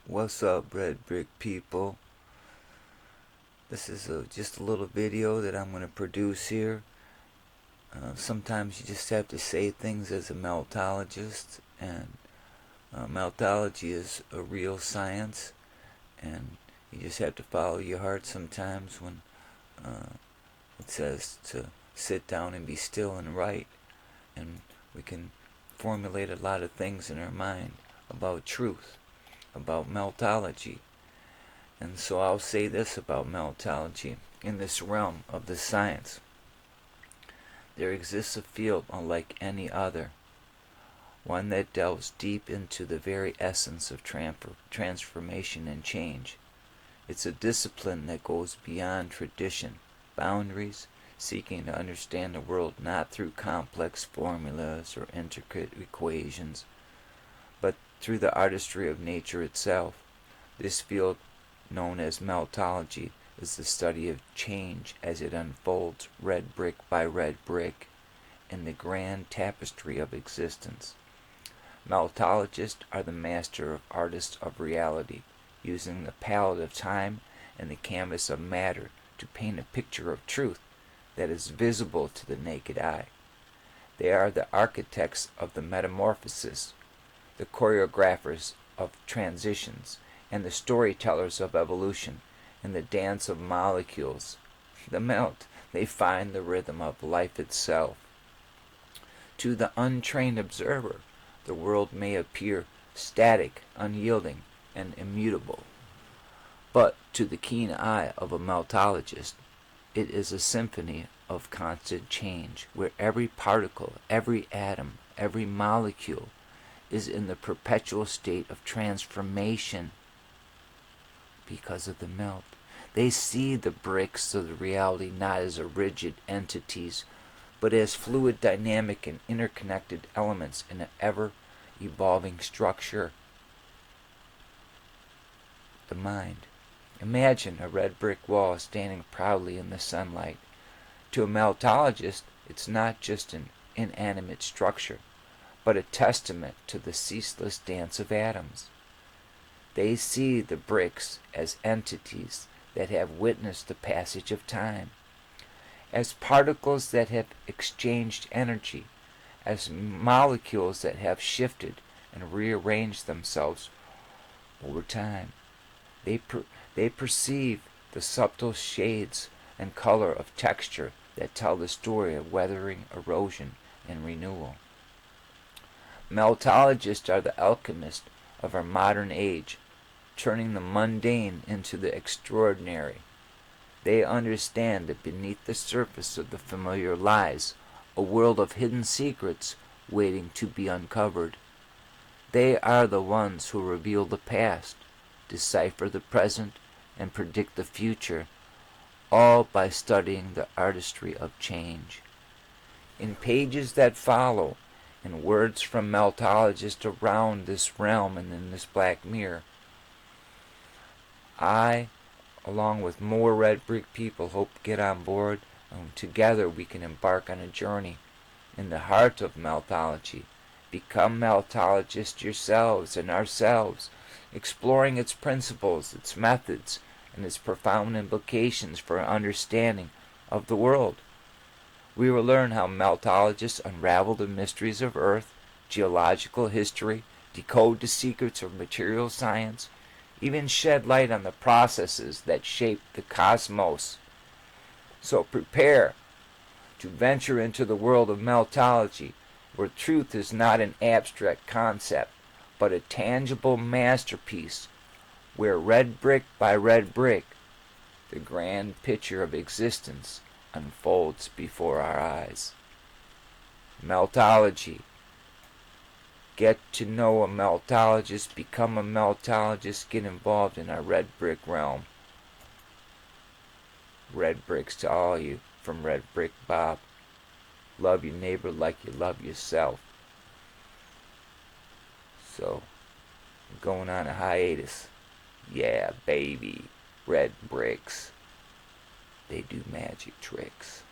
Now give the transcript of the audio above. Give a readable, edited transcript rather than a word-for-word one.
What's up, Red Brick people? This is just a little video that I'm going to produce here. Sometimes you just have to say things as a meltologist, and meltology is a real science, and you just have to follow your heart sometimes when it says to sit down and be still and write, and we can formulate a lot of things in our mind about truth, about meltology. And so I'll say this about meltology. In this realm of the science, there exists a field unlike any other, one that delves deep into the very essence of transformation and change. It's a discipline that goes beyond tradition, boundaries, seeking to understand the world not through complex formulas or intricate equations, but through the artistry of nature itself. This field, known as meltology, is the study of change as it unfolds red brick by red brick in the grand tapestry of existence. Meltologists are the master artists of reality, using the palette of time and the canvas of matter to paint a picture of truth that is visible to the naked eye. They are the architects of the metamorphosis, the choreographers of transitions, and the storytellers of evolution. In the dance of molecules, the melt, they find the rhythm of life itself. To the untrained observer, the world may appear static, unyielding, and immutable. But to the keen eye of a meltologist, it is a symphony of constant change, where every particle, every atom, every molecule is in the perpetual state of transformation because of the melt. They see the bricks of the reality not as rigid entities, but as fluid, dynamic, and interconnected elements in an ever-evolving structure. The mind. Imagine a red brick wall standing proudly in the sunlight. To a meltologist, it's not just an inanimate structure, but a testament to the ceaseless dance of atoms. They see the bricks as entities that have witnessed the passage of time, as particles that have exchanged energy, as molecules that have shifted and rearranged themselves over time. They perceive the subtle shades and color of texture that tell the story of weathering, erosion, and renewal. Meltologists are the alchemists of our modern age, turning the mundane into the extraordinary. They understand that beneath the surface of the familiar lies a world of hidden secrets waiting to be uncovered. They are the ones who reveal the past, decipher the present, and predict the future, all by studying the artistry of change. In pages that follow, and words from meltologists around this realm and in this black mirror, I, along with more red brick people, hope to get on board, and together we can embark on a journey in the heart of meltology. Become meltologists yourselves and ourselves, exploring its principles, its methods, and its profound implications for our understanding of the world. We will learn how meltologists unravel the mysteries of Earth, geological history, decode the secrets of material science, even shed light on the processes that shape the cosmos. So prepare to venture into the world of meltology, where truth is not an abstract concept, but a tangible masterpiece, where red brick by red brick, the grand picture of existence unfolds before our eyes. Meltology. Get to know a meltologist, become a meltologist, get involved in our red brick realm. Red bricks to all you from Red Brick Bob. Love your neighbor like you love yourself. So, I'm going on a hiatus. Yeah, baby. Red bricks. They do magic tricks.